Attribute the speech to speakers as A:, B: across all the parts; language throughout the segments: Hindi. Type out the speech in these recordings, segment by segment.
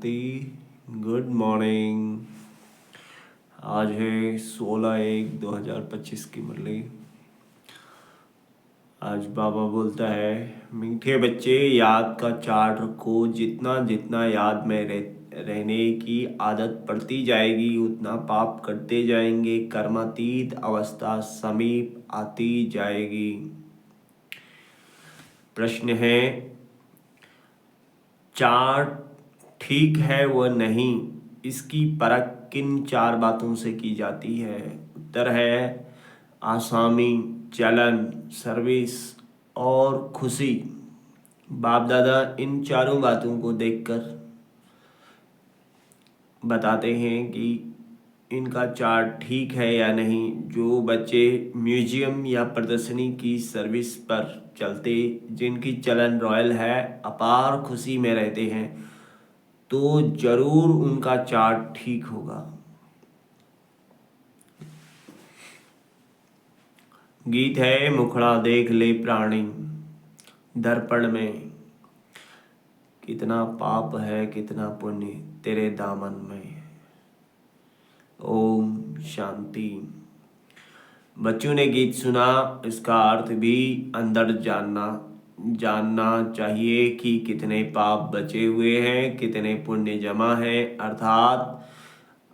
A: शांति। Good morning. आज है 16/1/2025 की मुरली। आज बाबा बोलता है, मीठे बच्चे याद का चार्ट रखो। जितना जितना याद में रहने की आदत पड़ती जाएगी उतना पाप करते जाएंगे। कर्मातीत अवस्था समीप आती जाएगी। प्रश्न है, चार्ट ठीक है व नहीं, इसकी परख किन 4 बातों से की जाती है? उत्तर है आसामी, चलन, सर्विस और खुशी। बाप दादा इन चारों बातों को देखकर बताते हैं कि इनका चार्ट ठीक है या नहीं। जो बच्चे म्यूजियम या प्रदर्शनी की सर्विस पर चलते, जिनकी चलन रॉयल है, अपार खुशी में रहते हैं, तो जरूर उनका चार्ट ठीक होगा। गीत है, मुखड़ा देख ले प्राणी, दर्पण में कितना पाप है कितना पुण्य तेरे दामन में। ओम शांति। बच्चों ने गीत सुना, इसका अर्थ भी अंदर जानना चाहिए कि कितने पाप बचे हुए हैं, कितने पुण्य जमा है। अर्थात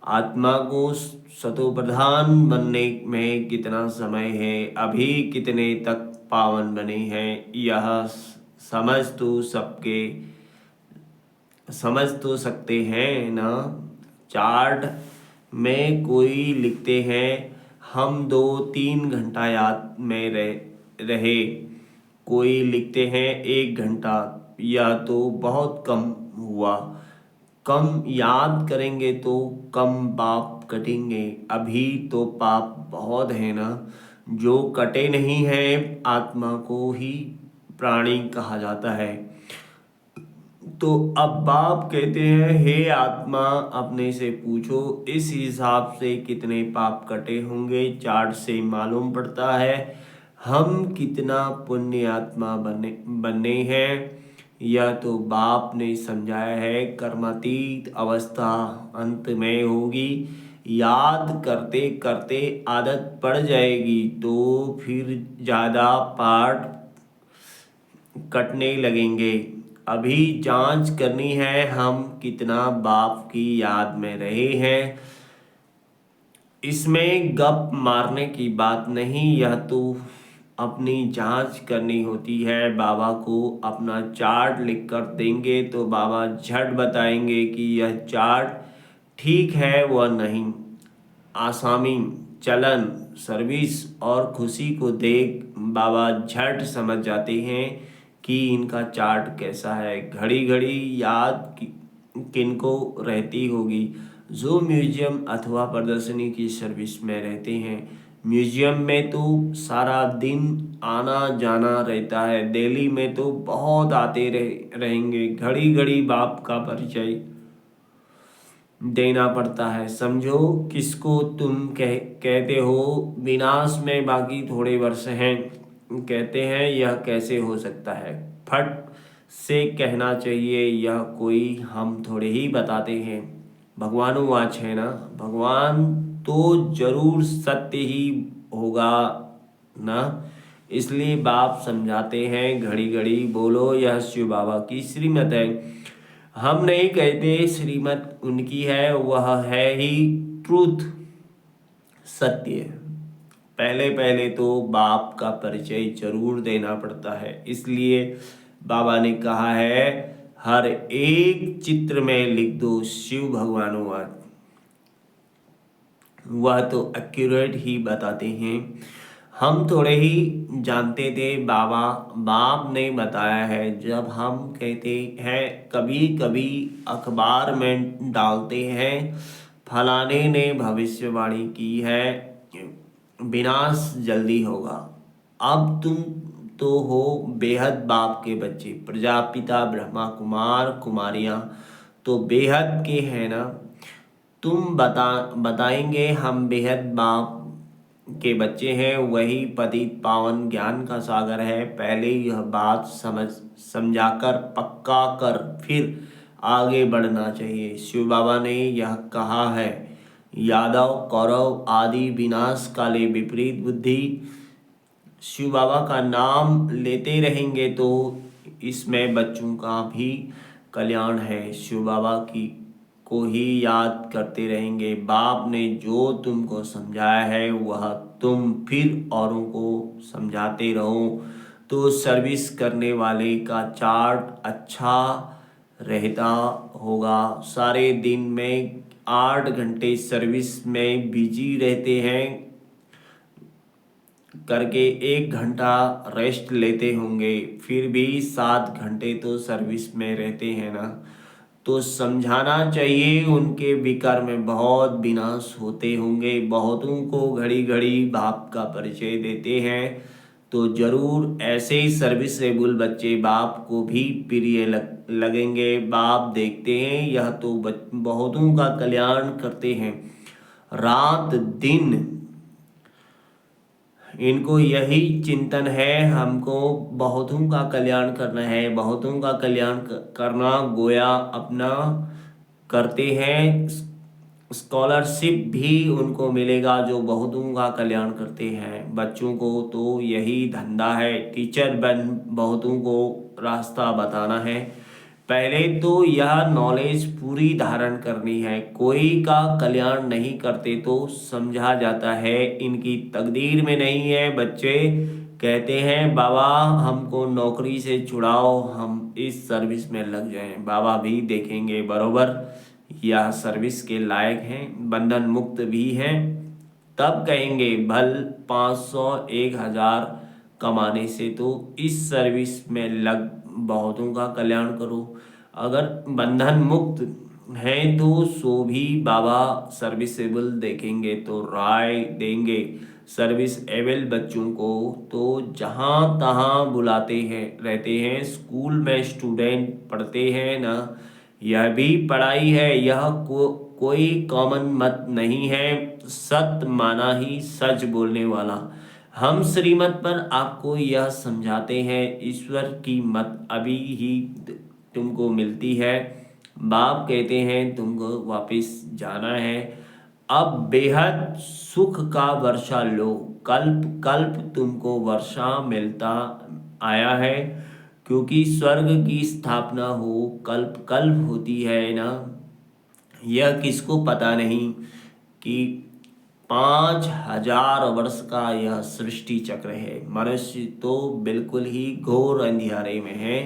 A: आत्मा को सतोप्रधान बनने में कितना समय है, अभी कितने तक पावन बने हैं, यह समझ तो सकते हैं ना। चार्ट में कोई लिखते हैं हम 2-3 घंटा याद में रहे, कोई लिखते हैं 1 घंटा, या तो बहुत कम हुआ। कम याद करेंगे तो कम पाप कटेंगे। अभी तो पाप बहुत है ना, जो कटे नहीं है आत्मा को ही प्राणी कहा जाता है। तो अब बाप कहते हैं, हे आत्मा अपने से पूछो इस हिसाब से कितने पाप कटे होंगे। चार्ट से मालूम पड़ता है हम कितना पुण्य आत्मा बने हैं। यह तो बाप ने समझाया है। कर्मातीत अवस्था अंत में होगी। याद करते करते आदत पड़ जाएगी तो फिर ज़्यादा पार्ट कटने लगेंगे। अभी जांच करनी है हम कितना बाप की याद में रहे हैं। इसमें गप मारने की बात नहीं, यह तो अपनी जांच करनी होती है। बाबा को अपना चार्ट लिख कर देंगे तो बाबा झट बताएंगे कि यह चार्ट ठीक है व नहीं। आसामी, चलन, सर्विस और खुशी को देख बाबा झट समझ जाते हैं कि इनका चार्ट कैसा है। घड़ी घड़ी याद किनको रहती होगी? जो म्यूजियम अथवा प्रदर्शनी की सर्विस में रहते हैं। म्यूजियम में तो सारा दिन आना जाना रहता है, दिल्ली में तो बहुत आते रहेंगे। घड़ी घड़ी बाप का परिचय देना पड़ता है। समझो किसको तुम कहते हो? विनाश में बाकी थोड़े वर्ष हैं। कहते हैं यह कैसे हो सकता है? फट से कहना चाहिए, यह कोई हम थोड़े ही बताते हैं। भगवानुवाच है ना, भगवान तो जरूर सत्य ही होगा ना। इसलिए बाप समझाते हैं, घड़ी घड़ी बोलो यह शिव बाबा की श्रीमत है। हम नहीं कहते, श्रीमत उनकी है, वह है ही ट्रूथ, सत्य। पहले पहले तो बाप का परिचय जरूर देना पड़ता है। इसलिए बाबा ने कहा है हर एक चित्र में लिख दो शिव भगवानुवाद। वह तो एक्यूरेट ही बताते हैं। हम थोड़े ही जानते थे, बाप ने बताया है। जब हम कहते हैं, कभी कभी अखबार में डालते हैं फलाने ने भविष्यवाणी की है विनाश जल्दी होगा। अब तुम तो हो बेहद बाप के बच्चे, प्रजापिता ब्रह्मा कुमार कुमारियां तो बेहद के हैं ना। तुम बताएंगे हम बेहद बाप के बच्चे हैं, वही पतित पावन ज्ञान का सागर है। पहले यह बात समझाकर पक्का कर फिर आगे बढ़ना चाहिए। शिव बाबा ने यह कहा है, यादव कौरव आदि विनाश काले विपरीत बुद्धि। शिव बाबा का नाम लेते रहेंगे तो इसमें बच्चों का भी कल्याण है। शिव बाबा की को ही याद करते रहेंगे। बाप ने जो तुमको समझाया है वह तुम फिर औरों को समझाते रहो तो सर्विस करने वाले का चार्ट अच्छा रहता होगा। सारे दिन में 8 घंटे सर्विस में बिजी रहते हैं करके 1 घंटा रेस्ट लेते होंगे, फिर भी 7 घंटे तो सर्विस में रहते हैं ना। तो समझाना चाहिए, उनके विकार में बहुत विनाश होते होंगे। बहुतों को घड़ी घड़ी बाप का परिचय देते हैं तो जरूर ऐसे ही सर्विसेबल बच्चे बाप को भी प्रिय लगेंगे। बाप देखते हैं यह तो बहुतों का कल्याण करते हैं, रात दिन इनको यही चिंतन है, हमको बहुतों का कल्याण करना है। बहुतों का कल्याण करना गोया अपना करते हैं। स्कॉलरशिप भी उनको मिलेगा जो बहुतों का कल्याण करते हैं। बच्चों को तो यही धंधा है, टीचर बन बहुतों को रास्ता बताना है। पहले तो यह नॉलेज पूरी धारण करनी है। कोई का कल्याण नहीं करते तो समझा जाता है इनकी तकदीर में नहीं है। बच्चे कहते हैं बाबा हमको नौकरी से छुड़ाओ, हम इस सर्विस में लग जाएं। बाबा भी देखेंगे बरोबर यह सर्विस के लायक हैं, बंधन मुक्त भी हैं, तब कहेंगे भल 500 1000 कमाने से तो इस सर्विस में लग बहुतों का कल्याण करो। अगर बंधन मुक्त है तो सो भी बाबा सर्विसेबल देखेंगे तो राय देंगे। सर्विस एबल बच्चों को तो जहाँ तहाँ बुलाते हैं रहते हैं। स्कूल में स्टूडेंट पढ़ते हैं ना, यह भी पढ़ाई है। यह कोई कॉमन मत नहीं है, सत्य माना ही सच बोलने वाला। हम श्रीमत पर आपको यह समझाते हैं, ईश्वर की मत अभी ही तुमको मिलती है। बाप कहते हैं तुमको वापस जाना है, अब बेहद सुख का वर्षा लो। कल्प कल्प तुमको वर्षा मिलता आया है, क्योंकि स्वर्ग की स्थापना हो कल्प कल्प होती है ना। यह किसको पता नहीं कि 5000 वर्ष का यह सृष्टि चक्र है। मनुष्य तो बिल्कुल ही घोर अंधियारे में है,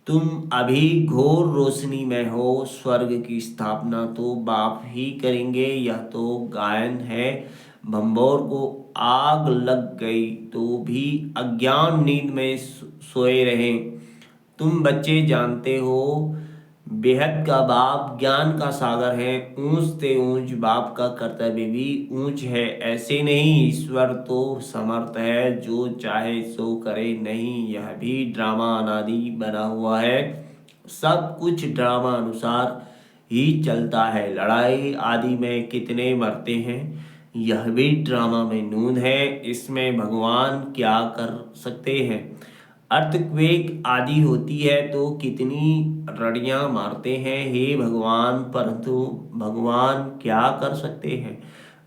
A: तुम अभी घोर रोशनी में हो। स्वर्ग की स्थापना तो बाप ही करेंगे। यह तो गायन है, भंबोर को आग लग गई तो भी अज्ञान नींद में सोए रहे। तुम बच्चे जानते हो बेहद का बाप ज्ञान का सागर है। ऊंच ते ऊंच बाप का कर्तव्य भी ऊंच है। ऐसे नहीं, ईश्वर तो समर्थ है, जो चाहे सो करे नहीं। यह भी ड्रामा अनादि बना हुआ है, सब कुछ ड्रामा अनुसार ही चलता है। लड़ाई आदि में कितने मरते हैं, यह भी ड्रामा में नून है। इसमें भगवान क्या कर सकते हैं। अर्थक्वेक आदि होती है तो कितनी रड़ियां मारते हैं हे भगवान, परंतु भगवान क्या कर सकते हैं।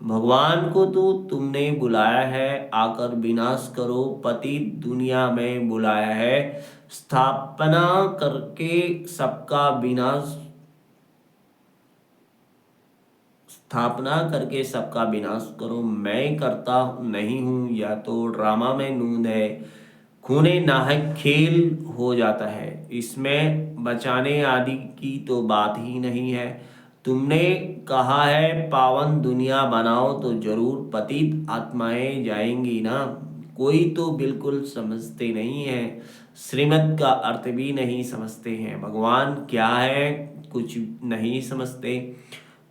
A: भगवान को तो तुमने बुलाया है आकर विनाश करो, पति दुनिया में बुलाया है स्थापना करके सबका विनाश, स्थापना करके सबका विनाश करो। मैं करता नहीं हूँ, या तो ड्रामा में नून है। खूने नाहक खेल हो जाता है, इसमें बचाने आदि की तो बात ही नहीं है। तुमने कहा है पावन दुनिया बनाओ तो जरूर पतित आत्माएं जाएंगी ना। कोई तो बिल्कुल समझते नहीं है, श्रीमत का अर्थ भी नहीं समझते हैं। भगवान क्या है कुछ नहीं समझते।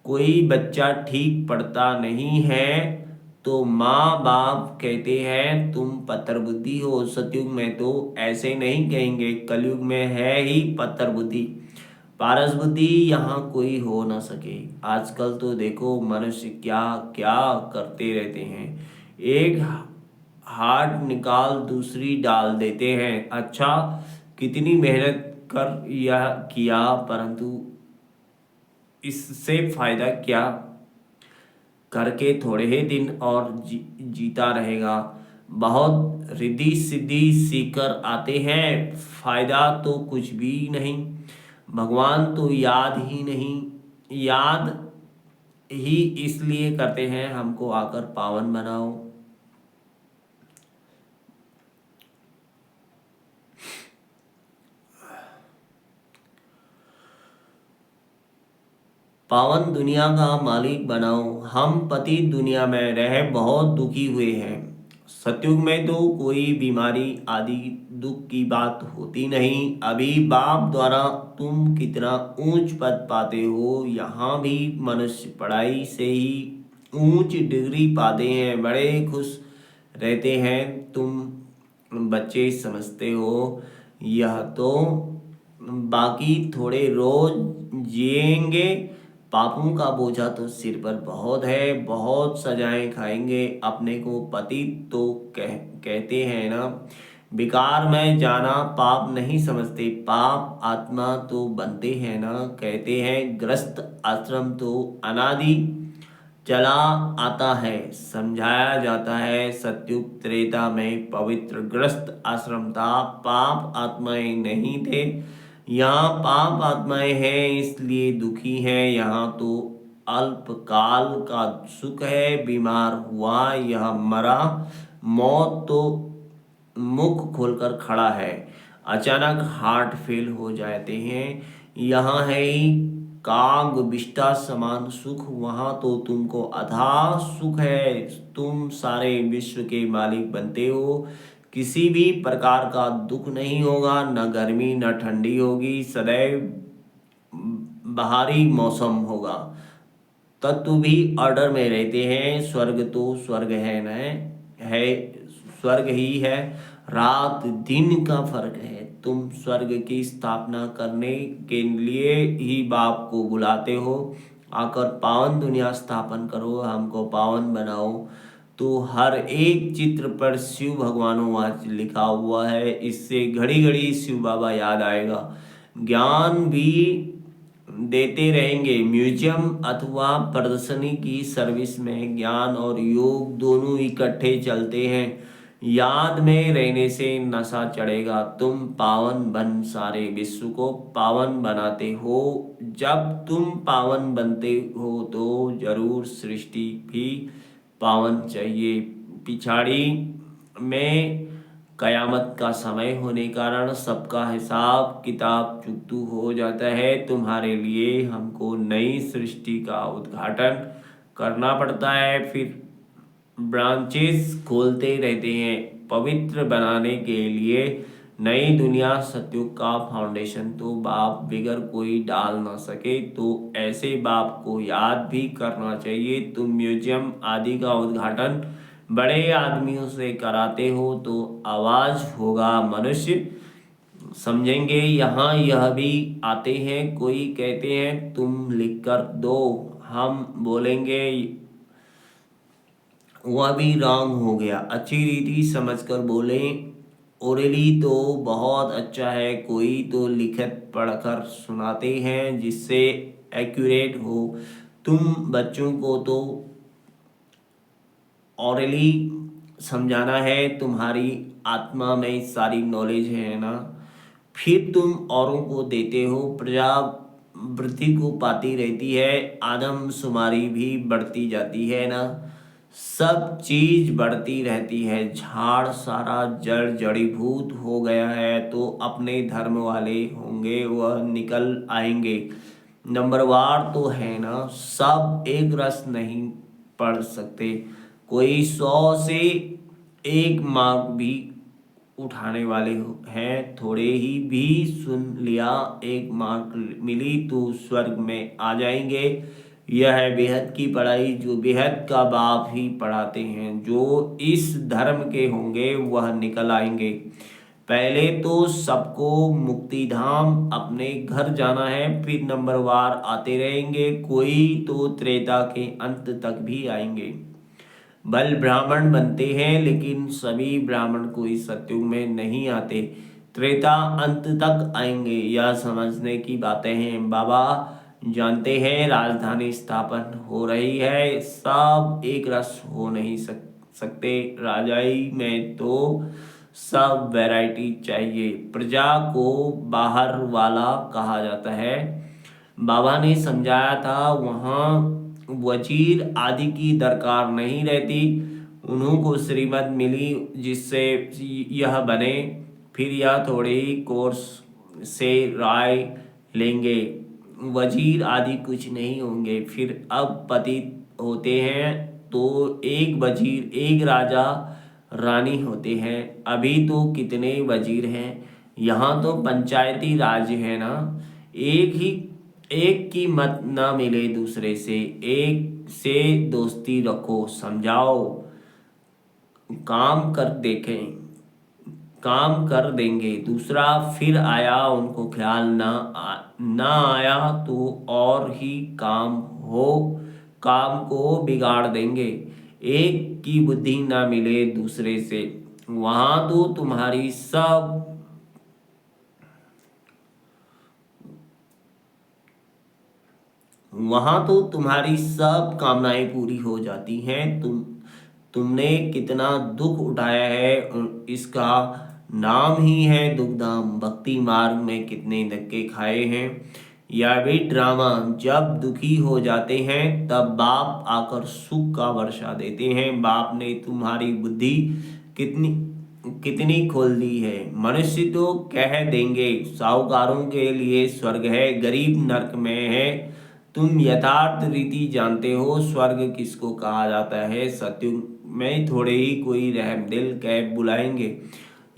A: कोई बच्चा ठीक पढ़ता नहीं है तो माँ बाप कहते हैं तुम पत्थर बुद्धि हो। सतयुग में तो ऐसे नहीं कहेंगे, कलयुग में है ही पत्थर बुद्धि, पारस बुद्धि यहाँ कोई हो ना सके। आजकल तो देखो मनुष्य क्या क्या करते रहते हैं, एक हार्ट निकाल दूसरी डाल देते हैं। अच्छा कितनी मेहनत कर यह किया, परंतु इससे फायदा क्या, करके थोड़े ही दिन और जीता रहेगा। बहुत रिद्धि सिद्धि सीखकर आते हैं, फायदा तो कुछ भी नहीं। भगवान तो याद ही नहीं, याद ही इसलिए करते हैं हमको आकर पावन बनाओ। पावन दुनिया का मालिक बनाओ। हम पति दुनिया में रह बहुत दुखी हुए हैं। सतयुग में तो कोई बीमारी आदि दुख की बात होती नहीं। अभी बाप द्वारा तुम कितना ऊंच पद पाते हो। यहाँ भी मनुष्य पढ़ाई से ही ऊंच डिग्री पाते हैं, बड़े खुश रहते हैं। तुम बच्चे समझते हो यह तो, बाकी थोड़े रोज जिएंगे। पापों का बोझा तो सिर पर बहुत है, बहुत सजाएं खाएंगे। अपने को पति तो कहते हैं ना। विकार में जाना पाप नहीं समझते, पाप आत्मा तो बनते हैं ना। कहते हैं ग्रस्त आश्रम तो अनादि चला आता है। समझाया जाता है सत्युग त्रेता में पवित्र ग्रस्त आश्रम था, पाप आत्माएं नहीं थे। यहाँ पाप आत्माएं हैं इसलिए दुखी हैं। यहाँ तो अल्पकाल का सुख है, बीमार हुआ यह मरा, मौत तो मुख खोलकर खड़ा है। अचानक हार्ट फेल हो जाते हैं। यहाँ है ही काग विष्ठा समान सुख, वहाँ तो तुमको अथाह सुख है। तुम सारे विश्व के मालिक बनते हो। किसी भी प्रकार का दुख नहीं होगा, न गर्मी न ठंडी होगी, सदैव बाहरी मौसम होगा। तत्व भी ऑर्डर में रहते हैं। स्वर्ग तो स्वर्ग है न है, स्वर्ग ही है। रात दिन का फर्क है। तुम स्वर्ग की स्थापना करने के लिए ही बाप को बुलाते हो, आकर पावन दुनिया स्थापन करो, हमको पावन बनाओ। तो हर एक चित्र पर शिव भगवानों लिखा हुआ है। इससे घड़ी घड़ी शिव बाबा याद आएगा। ज्ञान भी देते रहेंगे। म्यूजियम अथवा प्रदर्शनी की सर्विस में ज्ञान और योग दोनों इकट्ठे चलते हैं। याद में रहने से नशा चढ़ेगा। तुम पावन बन सारे विश्व को पावन बनाते हो। जब तुम पावन बनते हो तो जरूर सृष्टि भी पावन चाहिए। पिछाड़ी में कयामत का समय होने कारण सबका हिसाब किताब चुकतू हो जाता है। तुम्हारे लिए हमको नई सृष्टि का उद्घाटन करना पड़ता है, फिर ब्रांचेस खोलते रहते हैं पवित्र बनाने के लिए नई दुनिया। सतयुग का फाउंडेशन तो बाप बिगर कोई डाल ना सके, तो ऐसे बाप को याद भी करना चाहिए। तुम म्यूजियम आदि का उद्घाटन बड़े आदमियों से कराते हो तो आवाज होगा, मनुष्य समझेंगे। यहाँ यह भी आते हैं, कोई कहते हैं तुम लिख कर दो, हम बोलेंगे वह भी रॉन्ग हो गया। अच्छी रीति समझकर बोले। ओरली तो बहुत अच्छा है, कोई तो लिखत पढ़कर सुनाते हैं जिससे एक्यूरेट हो। तुम बच्चों को तो ओरली समझाना है, तुम्हारी आत्मा में सारी नॉलेज है ना। फिर तुम औरों को देते हो, प्रजा वृद्धि को पाती रहती है, आदमशुमारी भी बढ़ती जाती है ना। सब चीज बढ़ती रहती है। झाड़ सारा जड़ जड़ीभूत हो गया है, तो अपने धर्म वाले होंगे वह निकल आएंगे। नंबरवार तो है ना, सब एक रस नहीं पढ़ सकते। कोई 100 से एक मार्क भी उठाने वाले हैं। थोड़े ही भी सुन लिया, एक मार्क मिली तो स्वर्ग में आ जाएंगे। यह है बेहद की पढ़ाई, जो बेहद का बाप ही पढ़ाते हैं। जो इस धर्म के होंगे वह निकल आएंगे। पहले तो सबको मुक्ति धाम अपने घर जाना है, फिर नंबरवार आते रहेंगे। कोई तो त्रेता के अंत तक भी आएंगे। बल ब्राह्मण बनते हैं, लेकिन सभी ब्राह्मण कोई सतयुग में नहीं आते। त्रेता अंत तक आएंगे, यह समझने की बातें हैं। बाबा जानते हैं राजधानी स्थापन हो रही है, सब एक रस हो नहीं सकते। राजाई में तो सब वैरायटी चाहिए। प्रजा को बाहर वाला कहा जाता है। बाबा ने समझाया था वहाँ वजीर आदि की दरकार नहीं रहती। उन्हों को श्रीमत मिली जिससे यह बने, फिर यह थोड़ी कोर्स से राय लेंगे। वजीर आदि कुछ नहीं होंगे। फिर अब पतित होते हैं तो एक वजीर एक राजा रानी होते हैं। अभी तो कितने वजीर हैं, यहाँ तो पंचायती राज है ना। एक की मत ना मिले दूसरे से, एक से दोस्ती रखो, समझाओ, काम कर देखें, काम कर देंगे। दूसरा फिर आया उनको ख्याल ना आया तो और ही काम को बिगाड़ देंगे। एक की बुद्धि ना मिले दूसरे से, वहां तो तुम्हारी सब कामनाएं पूरी हो जाती हैं। तुमने कितना दुख उठाया है, इसका नाम ही है दुखधाम। भक्ति मार्ग में कितने धक्के खाए हैं। यह भी ड्रामा। जब दुखी हो जाते हैं तब बाप आकर सुख का वर्षा देते हैं। बाप ने तुम्हारी बुद्धि कितनी कितनी खोल दी है। मनुष्य तो कह देंगे साहूकारों के लिए स्वर्ग है, गरीब नरक में है। तुम यथार्थ रीति जानते हो स्वर्ग किसको कहा जाता है। सत्युग में थोड़े ही कोई रहम दिल कह बुलाएंगे,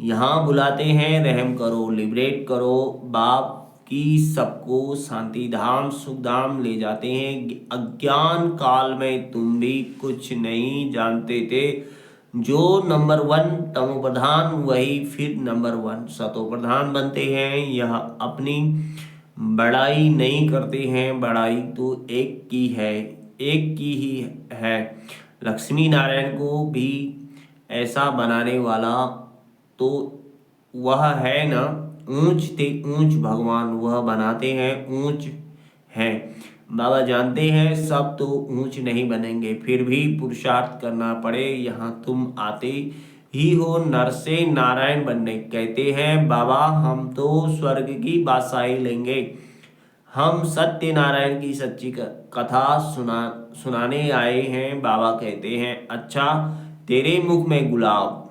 A: यहाँ बुलाते हैं रहम करो, लिबरेट करो। बाप की सबको शांति धाम सुख धाम ले जाते हैं। अज्ञान काल में तुम भी कुछ नहीं जानते थे। जो नंबर 1 तमो प्रधान वही फिर नंबर 1 सतो प्रधान बनते हैं। यह अपनी बड़ाई नहीं करते हैं, बड़ाई तो एक की है, एक की ही है। लक्ष्मी नारायण को भी ऐसा बनाने वाला तो वह है ना। ऊंच ते ऊंच भगवान वह बनाते हैं ऊंच है। बाबा जानते हैं सब तो ऊंच नहीं बनेंगे, फिर भी पुरुषार्थ करना पड़े। यहाँ तुम आते ही हो नर से नारायण बनने। कहते हैं बाबा हम तो स्वर्ग की बादशाही लेंगे, हम सत्यनारायण की सच्ची कथा सुनाने आए हैं। बाबा कहते हैं अच्छा तेरे मुख में गुलाब,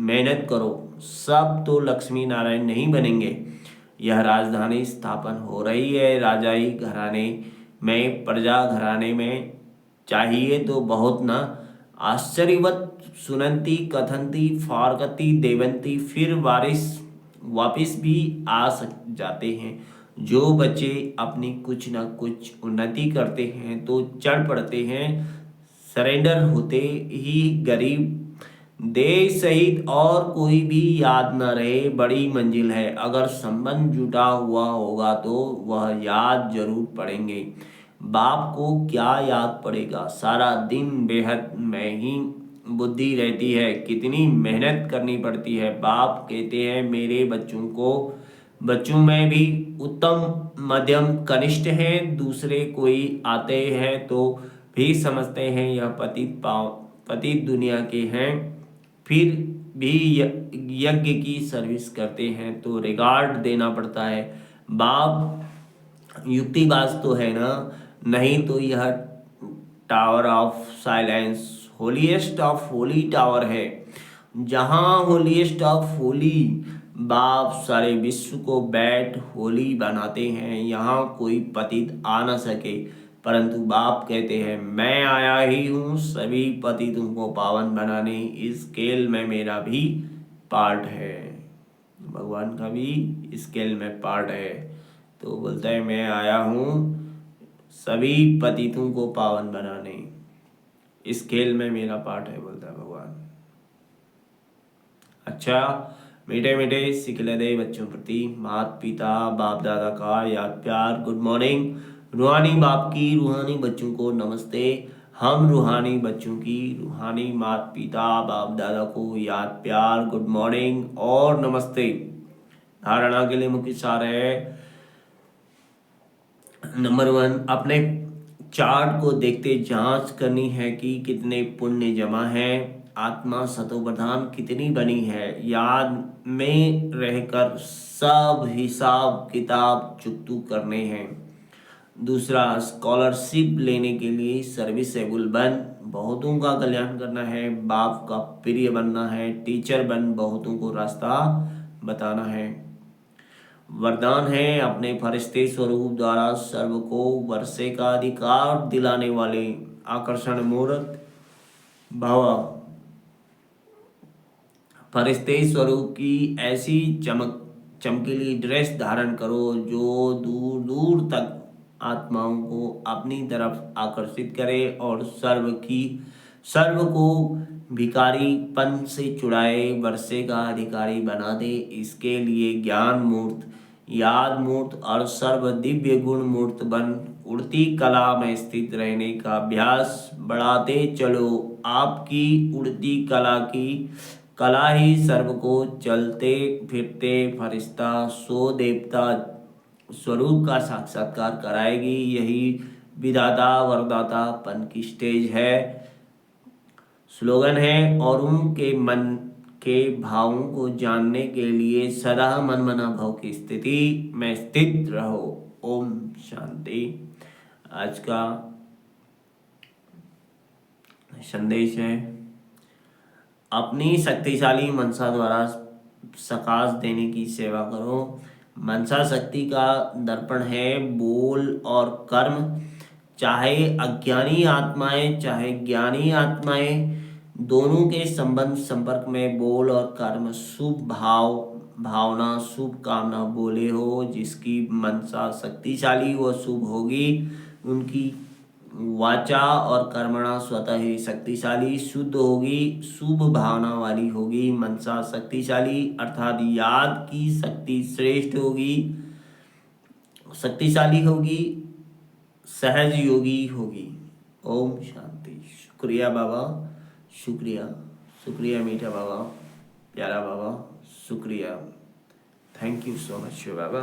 A: मेहनत करो, सब तो लक्ष्मी नारायण नहीं बनेंगे। यह राजधानी स्थापन हो रही है राजाई घराने में, प्रजा घराने में। चाहिए तो बहुत ना। आश्चर्यवत सुनंती कथंती फारकती देवंती, फिर वापिस भी आ जाते हैं। जो बच्चे अपनी कुछ ना कुछ उन्नति करते हैं तो चढ़ पड़ते हैं। सरेंडर होते ही गरीब देश सहित और कोई भी याद न रहे, बड़ी मंजिल है। अगर संबंध जुटा हुआ होगा तो वह याद जरूर पड़ेंगे। बाप को क्या याद पड़ेगा, सारा दिन बेहद में ही बुद्धि रहती है, कितनी मेहनत करनी पड़ती है। बाप कहते हैं मेरे बच्चों में भी उत्तम मध्यम कनिष्ठ हैं। दूसरे कोई आते हैं तो भी समझते हैं यह पतित दुनिया के हैं, फिर भी यज्ञ की सर्विस करते हैं तो रिगार्ड देना पड़ता है। बाप युक्तिबाज तो है ना, नहीं तो यह tower of silence holiest of Holi tower है, जहाँ होलीएस्ट ऑफ होली बाप सारे विश्व को बैठ होली बनाते हैं। यहाँ कोई पतित आ न सके, परंतु बाप कहते हैं मैं आया ही हूँ सभी पतितों को पावन बनाने। इस खेल में मेरा भी पार्ट है, भगवान का भी इस खेल में पार्ट है। तो बोलता है मैं आया हूँ सभी पतितों को पावन बनाने, इस खेल में मेरा पार्ट है, बोलता है भगवान। अच्छा मीठे मीठे सिखलदे बच्चों प्रति माता पिता बाप दादा का याद प्यार, गुड मॉर्निंग। रूहानी बाप की रूहानी बच्चों को नमस्ते। हम रूहानी बच्चों की रूहानी माता पिता बाप दादा को याद प्यार, गुड मॉर्निंग और नमस्ते। धारणा के लिए मुख्य सार है। नंबर 1, अपने चार्ट को देखते जांच करनी है कि कितने पुण्य जमा है, आत्मा सतोप्रधान कितनी बनी है, याद में रहकर सब हिसाब किताब चुकतू करने हैं। दूसरा, स्कॉलरशिप लेने के लिए सर्विसेबल बन, बहुतों का कल्याण करना है, बाप का प्रिय बनना है, टीचर बन बहुतों को रास्ता बताना है। वरदान है, अपने फरिश्ते स्वरूप द्वारा सर्व को वर्षे का अधिकार दिलाने वाले आकर्षण मूर्त भव। फरिश्ते स्वरूप की ऐसी चमकीली ड्रेस धारण करो जो दूर दूर तक आत्माओं को अपनी तरफ आकर्षित करे और सर्व को भिखारीपन से छुड़ाए, वर्षे का अधिकारी बना दे। इसके लिए ज्ञान मूर्त, याद मूर्त और सर्व दिव्य गुण मूर्त बन उड़ती कला में स्थित रहने का अभ्यास बढ़ाते चलो। आपकी उड़ती कला ही सर्व को चलते फिरते फरिश्ता सो देवता स्वरूप का साक्षात्कार कराएगी। यही विधाता वरदाता पन की स्टेज है, स्लोगन है। और उनके मन के भावों को जानने के लिए सदा मन मना भाव की स्थिति में स्थित रहो। ओम शांति। आज का संदेश है, अपनी शक्तिशाली मनसा द्वारा सकाश देने की सेवा करो। मनसा शक्ति का दर्पण है बोल और कर्म। चाहे अज्ञानी आत्माएं चाहे ज्ञानी आत्माएं, दोनों के संपर्क में बोल और कर्म शुभ भावना शुभ कामना बोले हो। जिसकी मनसा शक्तिशाली व शुभ होगी, उनकी वाचा और कर्मणा स्वतः ही शक्तिशाली शुद्ध होगी, शुभ भावना वाली होगी। मनसा शक्तिशाली अर्थात याद की शक्ति श्रेष्ठ होगी, शक्तिशाली होगी, सहज योगी होगी। ओम शांति। शुक्रिया बाबा, शुक्रिया शुक्रिया मीठा बाबा, प्यारा बाबा, शुक्रिया। Thank you so much Baba.